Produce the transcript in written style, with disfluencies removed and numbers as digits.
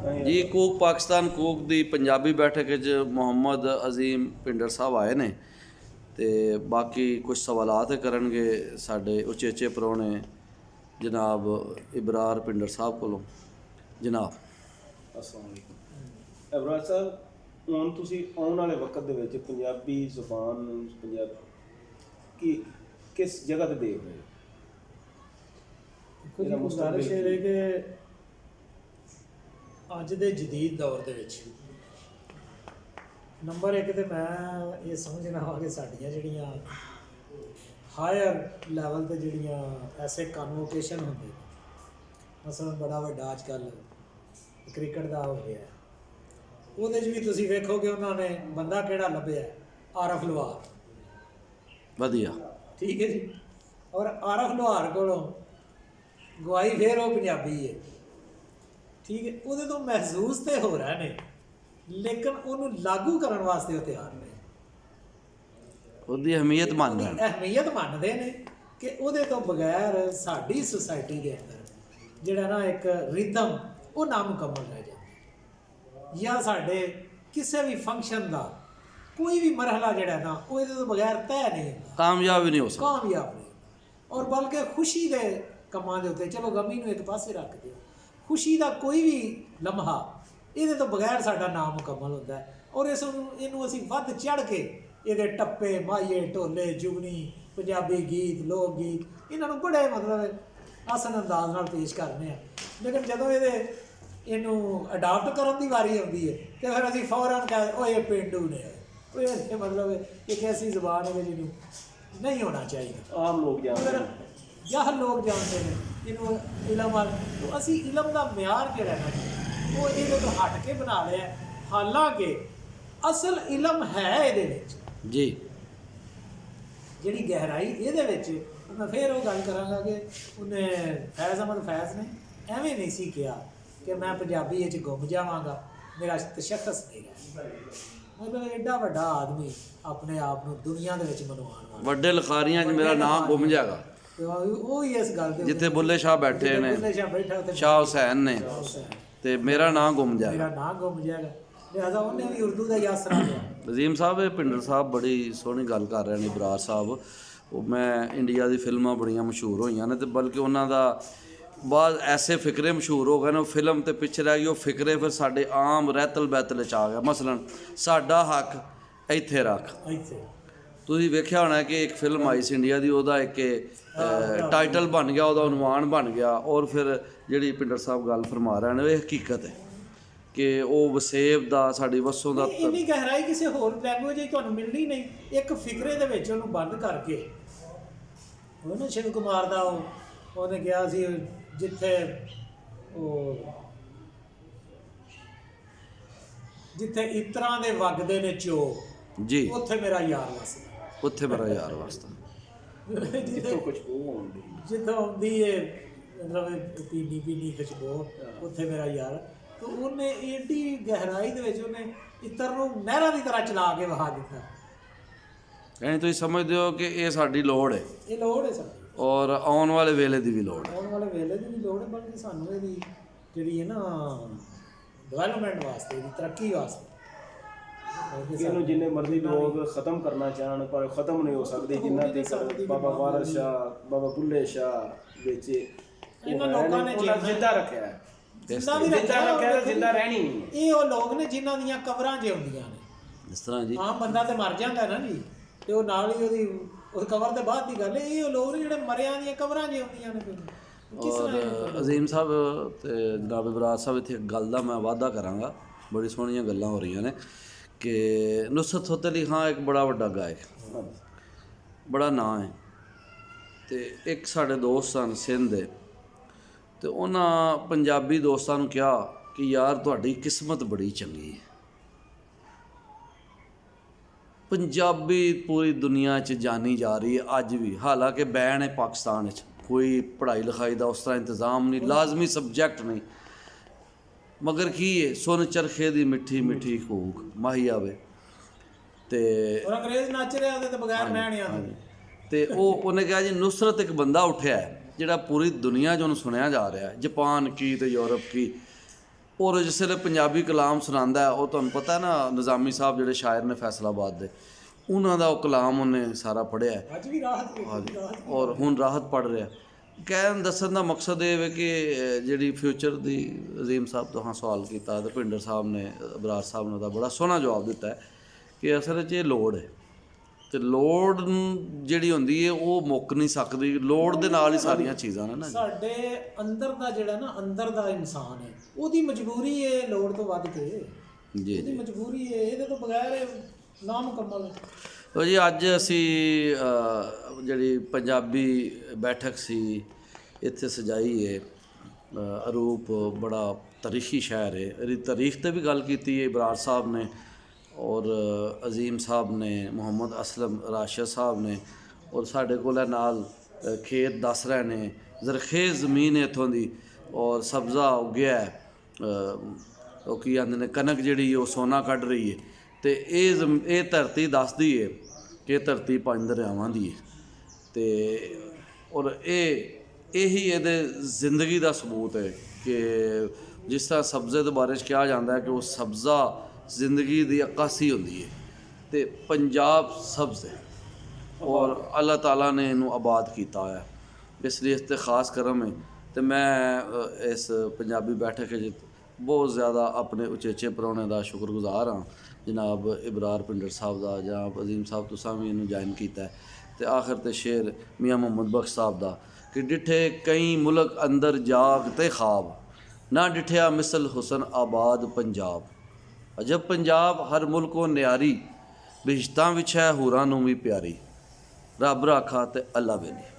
ਜੀ ਕੂਕ ਪਾਕਿਸਤਾਨ ਕੂਕ ਦੀ ਪੰਜਾਬੀ ਬੈਠਕ ਵਿੱਚ ਮੁਹੰਮਦ ਅਜ਼ੀਮ ਭਿੰਡਰ ਸਾਹਿਬ ਆਏ ਨੇ ਤੇ ਬਾਕੀ ਕੁਝ ਸਵਾਲਾਤ ਕਰਨਗੇ ਸਾਡੇ ਉਚੇਚੇ ਪ੍ਰਾਹੁਣੇ ਜਨਾਬ ਇਬਰਾਰ ਭਿੰਡਰ ਸਾਹਿਬ ਕੋਲੋਂ। ਜਨਾਬ अस्सलाम वालेकुम। इबरार साहब ਹੁਣ ਤੁਸੀਂ ਆਉਣ ਵਾਲੇ ਵਕਤ ਦੇ ਵਿੱਚ ਪੰਜਾਬੀ ਜ਼ੁਬਾਨ ਨੂੰ ਕੀ ਕਿਸ ਜਗ੍ਹਾ ਤੇ ਦੇਖ ਰਹੇ ਹੋ? ਇਹਦਾ ਗੁਜ਼ਾਰਿਸ਼ ਇਹ ਹੈ ਕਿ ਅੱਜ ਦੇ ਜਦੀਦ ਦੌਰ ਦੇ ਵਿੱਚ ਨੰਬਰ 1 ਤੇ ਮੈਂ ਇਹ ਸਮਝਣਾ ਹਾਂ ਕਿ ਸਾਡੀਆਂ ਜਿਹੜੀਆਂ ਹਾਇਰ ਲੈਵਲ ਤੇ ਜਿਹੜੀਆਂ ਐਸੇ ਕਨਵੋਕੇਸ਼ਨ ਹੁੰਦੇ ਨੇ, ਮਸਲਨ ਬੜਾ ਵੱਡਾ ਅੱਜ ਕੱਲ੍ਹ ਕ੍ਰਿਕਟ ਦਾ ਹੋ ਗਿਆ, ਉਹਦੇ 'ਚ ਵੀ ਤੁਸੀਂ ਵੇਖੋਗੇ ਉਹਨਾਂ ਨੇ ਬੰਦਾ ਕਿਹੜਾ ਲੱਭਿਆ, ਆਰਫ ਲੋਹਾਰ। ਵਧੀਆ, ਠੀਕ ਹੈ ਜੀ। ਔਰ ਆਰਫ ਲੋਹਾਰ ਕੋਲੋਂ ਗਵਾਈ ਫਿਰ ਉਹ ਪੰਜਾਬੀ ਹੈ, ਠੀਕ ਹੈ। ਉਹਦੇ ਤੋਂ ਮਹਿਸੂਸ ਤੇ ਹੋ ਰਹੇ ਨੇ, ਲੇਕਿਨ ਉਹਨੂੰ ਲਾਗੂ ਕਰਨ ਵਾਸਤੇ ਉਹ ਤਿਆਰ ਨੇ, ਉਹਦੀ ਅਹਿਮੀਅਤ ਮੰਨ ਰਹੇ ਨੇ, ਅਹਿਮੀਅਤ ਮੰਨਦੇ ਨੇ ਕਿ ਉਹਦੇ ਤੋਂ ਬਗੈਰ ਸਾਡੀ ਸੁਸਾਇਟੀ ਦੇ ਅੰਦਰ ਜਿਹੜਾ ਨਾ ਇੱਕ ਰਿਦਮ ਉਹ ਨਾਮੁਕੰਮਲ ਰਹਿ ਜਾਂਦਾ, ਜਾਂ ਸਾਡੇ ਕਿਸੇ ਵੀ ਫੰਕਸ਼ਨ ਦਾ ਕੋਈ ਵੀ ਮਰਹਲਾ ਜਿਹੜਾ ਨਾ ਉਹ ਇਹਦੇ ਤੋਂ ਬਗੈਰ ਤੈਅ ਨਹੀਂ ਹੁੰਦਾ, ਕਾਮਯਾਬ ਹੀ ਨਹੀਂ ਹੋ ਸਕਦਾ, ਕਾਮਯਾਬ ਨਹੀਂ। ਔਰ ਬਲਕਿ ਖੁਸ਼ੀ ਦੇ ਕੰਮਾਂ ਦੇ ਉੱਤੇ, ਚਲੋ ਗਮੀ ਨੂੰ ਇੱਕ ਪਾਸੇ ਰੱਖ ਦਿਓ, ਖੁਸ਼ੀ ਦਾ ਕੋਈ ਵੀ ਲਮਹਾ ਇਹਦੇ ਤੋਂ ਬਗੈਰ ਸਾਡਾ ਨਾਮ ਮੁਕੰਮਲ ਹੁੰਦਾ ਹੈ। ਔਰ ਇਹਨੂੰ ਅਸੀਂ ਵੱਧ ਚੜ੍ਹ ਕੇ ਇਹਦੇ ਟੱਪੇ, ਮਾਹੀਏ, ਢੋਲੇ, ਜੁਗਨੀ, ਪੰਜਾਬੀ ਗੀਤ, ਲੋਕ ਗੀਤ ਇਹਨਾਂ ਨੂੰ ਬੜੇ ਮਤਲਬ ਆਸਨ ਅੰਦਾਜ਼ ਨਾਲ ਪੇਸ਼ ਕਰਨੇ ਆ। ਲੇਕਿਨ ਜਦੋਂ ਇਹਨੂੰ ਅਡਾਪਟ ਕਰਨ ਦੀ ਵਾਰੀ ਆਉਂਦੀ ਹੈ ਤੇ ਫਿਰ ਅਸੀਂ ਫੌਰਨ ਕਹਿੰਦੇ ਉਹ ਇਹ ਪੇਂਡੂ ਨੇ, ਉਹ ਇਹ ਮਤਲਬ ਇੱਕ ਐਸੀ ਜ਼ੁਬਾਨ ਹੈ ਜਿਹਨੂੰ ਨਹੀਂ ਹੋਣਾ ਚਾਹੀਦਾ। ਆਮ ਲੋਕ ਜਾਣਦੇ ਨੇ, ਜਾਹਲ ਲੋਕ ਜਾਣਦੇ ਨੇ ਇਹਨੂੰ ਇਲਮ ਵੱਲ। ਅਸੀਂ ਇਲਮ ਦਾ ਮਿਆਰ ਜਿਹੜਾ ਨਾ ਉਹ ਇਹਦੇ ਤੋਂ ਹਟ ਕੇ ਬਣਾ ਲਿਆ, ਹਾਲਾਂਕਿ ਅਸਲ ਇਲਮ ਹੈ ਇਹਦੇ ਵਿੱਚ ਜੀ ਜਿਹੜੀ ਗਹਿਰਾਈ ਇਹਦੇ ਵਿੱਚ। ਮੈਂ ਫਿਰ ਉਹ ਗੱਲ ਕਰਾਂਗਾ ਕਿ ਉਹਨੇ ਫੈਜ਼ ਅਹਿਮਦ ਫੈਜ਼ ਨੇ ਐਵੇਂ ਨਹੀਂ ਸੀ ਕਿਹਾ ਕਿ ਮੈਂ ਪੰਜਾਬੀ ਵਿੱਚ ਗੁੰਮ ਜਾਵਾਂਗਾ, ਮੇਰਾ ਤਸ਼ੱਖਸ ਨਹੀਂ ਹੈ। ਮਤਲਬ ਐਡਾ ਵੱਡਾ ਆਦਮੀ ਆਪਣੇ ਆਪ ਨੂੰ ਦੁਨੀਆ ਦੇ ਵਿੱਚ ਮਨਵਾਉਣ ਵਾਲਾ, ਵੱਡੇ ਲਿਖਾਰੀਆਂ 'ਚ ਮੇਰਾ ਨਾਮ ਗੁੰਮ ਜਾਏਗਾ, ਉਹ ਹੀ ਇਸ ਗੱਲ ਦੇ ਜਿੱਥੇ ਬੁੱਲੇ ਸ਼ਾਹ ਬੈਠੇ ਨੇ, ਬੁੱਲੇ ਸ਼ਾਹ ਬੈਠਾ ਉੱਥੇ ਸ਼ਾਹ ਹੁਸੈਨ ਨੇ, ਤੇ ਮੇਰਾ ਨਾਮ ਗੁੰਮ ਜਾਏਗਾ, ਮੇਰਾ ਨਾਂ ਗੁੰਮ ਜਾਏਗਾ। ਲਿਹਾਜ਼ਾ ਉਹਨੇ ਵੀ ਉਰਦੂ ਦਾ ਹੀ ਆਸਰਾ ਲਿਆ। ਅਜ਼ੀਮ ਸਾਹਿਬ ਇਹ ਭਿੰਡਰ ਸਾਹਿਬ ਬੜੀ ਸੋਹਣੀ ਗੱਲ ਕਰ ਰਹੇ ਨੇ ਇਬਰਾਰ ਸਾਹਿਬ। ਉਹ ਮੈਂ ਇੰਡੀਆ ਦੀ ਫਿਲਮਾਂ ਬੜੀਆਂ ਮਸ਼ਹੂਰ ਹੋਈਆਂ ਨੇ ਤੇ ਬਲਕਿ ਉਹਨਾਂ ਦਾ ਬਾਅਦ ਐਸੇ ਫਿਕਰੇ ਮਸ਼ਹੂਰ ਹੋ ਗਏ ਨੇ, ਉਹ ਫਿਲਮ ਤੇ ਪਿੱਛੇ ਰਹਿ ਗਈ, ਉਹ ਫਿਕਰੇ ਫਿਰ ਸਾਡੇ ਆਮ ਰਹਿਤਲ ਬਹਿਤਲ 'ਚ ਆ ਗਿਆ। ਮਸਲਨ ਸਾਡਾ ਹੱਕ ਇੱਥੇ ਰੱਖ, ਇੱਥੇ ਤੁਸੀਂ ਵੇਖਿਆ ਹੋਣਾ ਕਿ ਇੱਕ ਫਿਲਮ ਆਈ ਸੀ ਇੰਡੀਆ ਦੀ, ਉਹਦਾ ਇੱਕ ਟਾਈਟਲ ਬਣ ਗਿਆ, ਉਹਦਾ ਉਨਵਾਨ ਬਣ ਗਿਆ। ਔਰ ਫਿਰ ਜਿਹੜੀ ਭਿੰਡਰ ਸਾਹਿਬ ਗੱਲ ਫਰਮਾ ਰਹੇ ਨੇ ਇਹ ਹਕੀਕਤ ਹੈ ਕਿ ਉਹ ਵਸੇਬ ਦਾ ਸਾਡੀ ਵਸੋਂ ਦਾ ਇੰਨੀ ਗਹਿਰਾਈ ਕਿਸੇ ਹੋਰ ਲੈਂਗੁਏਜ 'ਚ ਤੁਹਾਨੂੰ ਮਿਲਣੀ ਨਹੀਂ। ਇੱਕ ਫਿਕਰੇ ਦੇ ਵਿੱਚ ਉਹਨੂੰ ਬੰਦ ਕਰਕੇ ਉਹਨੇ ਸ਼ਿਵ ਕੁਮਾਰ ਦਾ ਉਹਨੇ ਕਿਹਾ ਸੀ ਜਿੱਥੇ ਇਤਰਾਂ ਦੇ ਵਗਦੇ ਨੇ ਚੋ, ਜੀ ਉੱਥੇ ਮੇਰਾ ਯਾਰ ਵਸਦਾ, ਉੱਥੇ ਮੇਰਾ ਯਾਰ ਵਾਸਤਾ, ਜਿੱਥੋਂ ਕੁਝ ਉਹ ਆਉਂਦੀ ਜਿੱਥੋਂ ਆਉਂਦੀ ਹੈ ਮਤਲਬ ਪੀਨੀ ਖੁਸ਼ਬੂ, ਉੱਥੇ ਮੇਰਾ ਯਾਰ। ਤਾਂ ਉਹਨੇ ਏਡੀ ਗਹਿਰਾਈ ਦੇ ਵਿੱਚ ਉਹਨੇ ਇਤਰ ਨੂੰ ਨਹਿਰਾਂ ਦੀ ਤਰ੍ਹਾਂ ਚਲਾ ਕੇ ਵਹਾ ਦਿੱਤਾ। ਯਾਨੀ ਤੁਸੀਂ ਸਮਝਦੇ ਹੋ ਕਿ ਇਹ ਸਾਡੀ ਲੋੜ ਹੈ, ਇਹ ਲੋੜ ਹੈ ਸਾਡੀ, ਔਰ ਆਉਣ ਵਾਲੇ ਵੇਲੇ ਦੀ ਵੀ ਲੋੜ ਹੈ, ਆਉਣ ਵਾਲੇ ਵੇਲੇ ਦੀ ਵੀ ਲੋੜ ਹੈ, ਬਲਕਿ ਸਾਨੂੰ ਇਹਦੀ ਜਿਹੜੀ ਹੈ ਨਾ ਡਿਵੈਲਪਮੈਂਟ ਵਾਸਤੇ, ਇਹਦੀ ਤਰੱਕੀ ਵਾਸਤੇ। ਇਹਨੂੰ ਜਿੰਨੇ ਮਰਜ਼ੀ ਲੋਕ ਖਤਮ ਕਰਨਾ ਚਾਹਣ ਪਰ ਖਤਮ ਨਹੀਂ ਹੋ ਸਕਦੇ ਜਿੰਨਾ ਤੱਕ ਬਾਬਾ ਵਾਰਸ ਸ਼ਾਹ, ਬਾਬਾ ਬੁੱਲੇ ਸ਼ਾਹ ਵਿੱਚ ਇਹਨਾਂ ਲੋਕਾਂ ਨੇ ਜਿੰਦਾ ਰੱਖਿਆ ਹੈ, ਜਿੰਦਾ ਵੀ ਜਿੰਦਾ ਰੱਖਿਆ ਰੱਖਿਆ ਤੇ ਜਿੰਦਾ ਰਹਿਣੀ ਨਹੀਂ ਹੈ। ਇਹ ਉਹ ਲੋਕ ਨੇ ਜਿਨ੍ਹਾਂ ਦੀਆਂ ਕਬਰਾਂ ਜਿਉਂਦੀਆਂ ਨੇ। ਇਸ ਤਰ੍ਹਾਂ ਜੀ। ਆਮ ਬੰਦਾ ਤੇ ਮਰ ਜਾਂਦਾ ਨਾ ਜੀ, ਤੇ ਉਹ ਨਾਲ ਹੀ ਉਹਦੀ ਉਸ ਕਬਰ ਦੇ ਬਾਅਦ ਦੀ ਗੱਲ ਹੈ। ਇਹ ਉਹ ਲੋਕ ਨੇ ਜਿਹੜੇ ਮਰਿਆਂ ਦੀਆਂ ਕਬਰਾਂ ਜਿਉਂਦੀਆਂ ਨੇ। ਔਰ ਅਜ਼ੀਮ ਸਾਹਿਬ ਤੇ ਜਨਾਬ ਇਬਰਾਰ ਸਾਹਿਬ, ਇੱਥੇ ਇੱਕ ਗੱਲ ਦਾ ਮੈਂ ਵਾਅਦਾ ਕਰਾਂਗਾ, ਬੜੀ ਸੋਹਣੀਆਂ ਗੱਲਾਂ ਹੋ ਰਹੀਆਂ ਨੇ ਕਿ ਨੁਸਰਤ ਫਤਿਹ ਅਲੀ ਖਾਂ ਇੱਕ ਬੜਾ ਵੱਡਾ ਗਾਇਕ, ਬੜਾ ਨਾਂ ਹੈ, ਤੇ ਇੱਕ ਸਾਡੇ ਦੋਸਤ ਸਨ ਸਿੰਧ ਦੇ, ਤੇ ਉਹਨਾਂ ਪੰਜਾਬੀ ਦੋਸਤਾਂ ਨੂੰ ਕਿਹਾ ਕਿ ਯਾਰ ਤੁਹਾਡੀ ਕਿਸਮਤ ਬੜੀ ਚੰਗੀ ਹੈ, ਪੰਜਾਬੀ ਪੂਰੀ ਦੁਨੀਆ 'ਚ ਜਾਣੀ ਜਾ ਰਹੀ ਹੈ ਅੱਜ ਵੀ। ਹਾਲਾਂਕਿ ਬੈਨ ਹੈ ਪਾਕਿਸਤਾਨ 'ਚ, ਕੋਈ ਪੜ੍ਹਾਈ ਲਿਖਾਈ ਦਾ ਉਸ ਤਰ੍ਹਾਂ ਇੰਤਜ਼ਾਮ ਨਹੀਂ, ਲਾਜ਼ਮੀ ਸਬਜੈਕਟ ਨਹੀਂ, ਮਗਰ ਕੀ ਹੈ ਸੁਣ ਚਰਖੇ ਦੀ ਮਿੱਠੀ ਮਿੱਠੀ ਖੂਕ ਮਾਹੀ ਆਵੇ, ਤੇ ਅੰਗਰੇਜ਼ ਨੱਚ ਰਿਹਾ ਉਹਦੇ ਤੋਂ ਬਗੈਰ ਮੈਂ ਨਹੀਂ ਆਉਂਦਾ। ਤੇ ਉਹਨੇ ਕਿਹਾ ਜੀ ਨੁਸਰਤ ਇੱਕ ਬੰਦਾ ਉੱਠਿਆ ਹੈ ਜਿਹੜਾ ਪੂਰੀ ਦੁਨੀਆ 'ਚ ਉਹਨੂੰ ਸੁਣਿਆ ਜਾ ਰਿਹਾ ਹੈ, ਜਾਪਾਨ ਕੀ ਤੇ ਯੂਰਪ ਕੀ, ਔਰ ਜਿਸ ਵੇਲੇ ਪੰਜਾਬੀ ਕਲਾਮ ਸੁਣਾਉਂਦਾ ਉਹ ਤੁਹਾਨੂੰ ਪਤਾ ਨਾ ਨਿਜ਼ਾਮੀ ਸਾਹਿਬ ਜਿਹੜੇ ਸ਼ਾਇਰ ਨੇ ਫੈਸਲਾਬਾਦ ਦੇ, ਉਹਨਾਂ ਦਾ ਉਹ ਕਲਾਮ ਉਹਨੇ ਸਾਰਾ ਪੜ੍ਹਿਆ ਅੱਜ ਵੀ ਰਾਹਤ ਔਰ ਹੁਣ ਰਾਹਤ ਪੜ੍ਹ ਰਿਹਾ। ਕਹਿਣ ਦੱਸਣ ਦਾ ਮਕਸਦ ਇਹ ਹੈ ਕਿ ਜਿਹੜੀ ਫਿਊਚਰ ਦੀ ਅਜ਼ੀਮ ਸਾਹਿਬ ਤੋਂ ਹਾਂ ਸਵਾਲ ਕੀਤਾ ਤੇ ਭਿੰਡਰ ਸਾਹਿਬ ਨੇ, ਬਰਾੜ ਸਾਹਿਬ ਨੇ ਉਹਦਾ ਬੜਾ ਸੋਹਣਾ ਜਵਾਬ ਦਿੱਤਾ ਹੈ ਕਿ ਅਸਲ 'ਚ ਇਹ ਲੋੜ ਹੈ, ਤੇ ਲੋੜ ਜਿਹੜੀ ਹੁੰਦੀ ਹੈ ਉਹ ਮੁੱਕ ਨਹੀਂ ਸਕਦੀ, ਲੋੜ ਦੇ ਨਾਲ ਹੀ ਸਾਰੀਆਂ ਚੀਜ਼ਾਂ ਨੇ ਨਾ। ਸਾਡੇ ਅੰਦਰ ਦਾ ਜਿਹੜਾ ਨਾ ਅੰਦਰ ਦਾ ਇਨਸਾਨ ਹੈ, ਉਹਦੀ ਮਜਬੂਰੀ ਹੈ ਲੋੜ ਤੋਂ ਵੱਧ ਕੇ, ਜੀ ਉਹਦੀ ਮਜਬੂਰੀ ਹੈ, ਇਹਦੇ ਤੋਂ ਬਗੈਰ ਨਾਮੁਕੰਮਲ ਹੈ। ਉਹ ਜੀ ਅੱਜ ਅਸੀਂ ਜਿਹੜੀ ਪੰਜਾਬੀ ਬੈਠਕ ਸੀ ਇੱਥੇ ਸਜਾਈ ਹੈ, ਅਰੂਪ ਬੜਾ ਤਾਰੀਖੀ ਸ਼ਹਿਰ ਹੈ, ਇਹਦੀ ਤਾਰੀਖ 'ਤੇ ਵੀ ਗੱਲ ਕੀਤੀ ਹੈ ਬਰਾੜ ਸਾਹਿਬ ਨੇ ਔਰ ਅਜ਼ੀਮ ਸਾਹਿਬ ਨੇ, ਮੁਹੰਮਦ ਅਸਲਮ ਰਾਸ਼ਦ ਸਾਹਿਬ ਨੇ, ਔਰ ਸਾਡੇ ਕੋਲ ਨਾਲ ਖੇਤ ਦੱਸ ਰਹੇ ਨੇ, ਜ਼ਰਖੇਜ਼ ਜ਼ਮੀਨ ਹੈ ਇੱਥੋਂ ਦੀ ਔਰ ਸਬਜ਼ਾ ਉੱਗਿਆ ਹੈ, ਉਹ ਕੀ ਆਂਦੇ ਨੇ ਕਣਕ ਜਿਹੜੀ ਉਹ ਸੋਨਾ ਕੱਢ ਰਹੀ ਹੈ, ਤੇ ਇਹ ਧਰਤੀ ਦੱਸਦੀ ਹੈ ਕਿ ਧਰਤੀ ਪੰਜ ਦਰਿਆਵਾਂ ਦੀ ਹੈ, ਤੇ ਔਰ ਇਹੀ ਇਹਦੇ ਜ਼ਿੰਦਗੀ ਦਾ ਸਬੂਤ ਹੈ ਕਿ ਜਿਸ ਤਰ੍ਹਾਂ ਸਬਜ਼ੇ ਦੇ ਬਾਰੇ 'ਚ ਕਿਹਾ ਜਾਂਦਾ ਹੈ ਕਿ ਉਹ ਸਬਜ਼ਾ ਜ਼ਿੰਦਗੀ ਦੀ ਅਕਾਸੀ ਹੁੰਦੀ ਹੈ, ਤੇ ਪੰਜਾਬ ਸਬਜ਼ ਹੈ ਔਰ ਅੱਲਾਹ ਤਾਲਾ ਨੇ ਇਹਨੂੰ ਆਬਾਦ ਕੀਤਾ ਹੋਇਆ, ਇਸ ਲਈ ਇਸ 'ਤੇ ਖਾਸ ਕਰਮ ਹੈ। ਤੇ ਮੈਂ ਇਸ ਪੰਜਾਬੀ ਬੈਠਕ 'ਚ ਬਹੁਤ ਜ਼ਿਆਦਾ ਆਪਣੇ ਉਚੇਚੇ ਪ੍ਰਾਹੁਣੇ ਦਾ ਸ਼ੁਕਰਗੁਜ਼ਾਰ ਹਾਂ, ਜਨਾਬ ਇਬਰਾਰ ਭਿੰਡਰ ਸਾਹਿਬ ਦਾ, ਜਨਾਬ ਅਜ਼ੀਮ ਸਾਹਿਬ ਤੁਸਾਂ ਵੀ ਇਹਨੂੰ ਜੁਆਇਨ ਕੀਤਾ, ਤੇ ਆਖਰ ਤੇ ਸ਼ੇਰ ਮੀਆਂ ਮੁਹੰਮਦ ਬਖਸ਼ ਸਾਹਿਬ ਦਾ ਕਿ ਡਿਠੇ ਕਈ ਮੁਲਕ ਅੰਦਰ ਜਾਗ ਤੇ ਖਾਬ, ਨਾ ਡਿਠਿਆ ਮਿਸਲ ਹੁਸਨ ਆਬਾਦ ਪੰਜਾਬ, ਅਜਬ ਪੰਜਾਬ ਹਰ ਮੁਲਕੋਂ ਨਿਆਰੀ, ਬਿਸ਼ਤਾਂ ਵਿੱਚ ਹੈ ਹੂਰਾਂ ਨੂੰ ਵੀ ਪਿਆਰੀ, ਰੱਬ ਰਾਖਾ ਤੇ ਅੱਲਾ ਵੇਲੀ।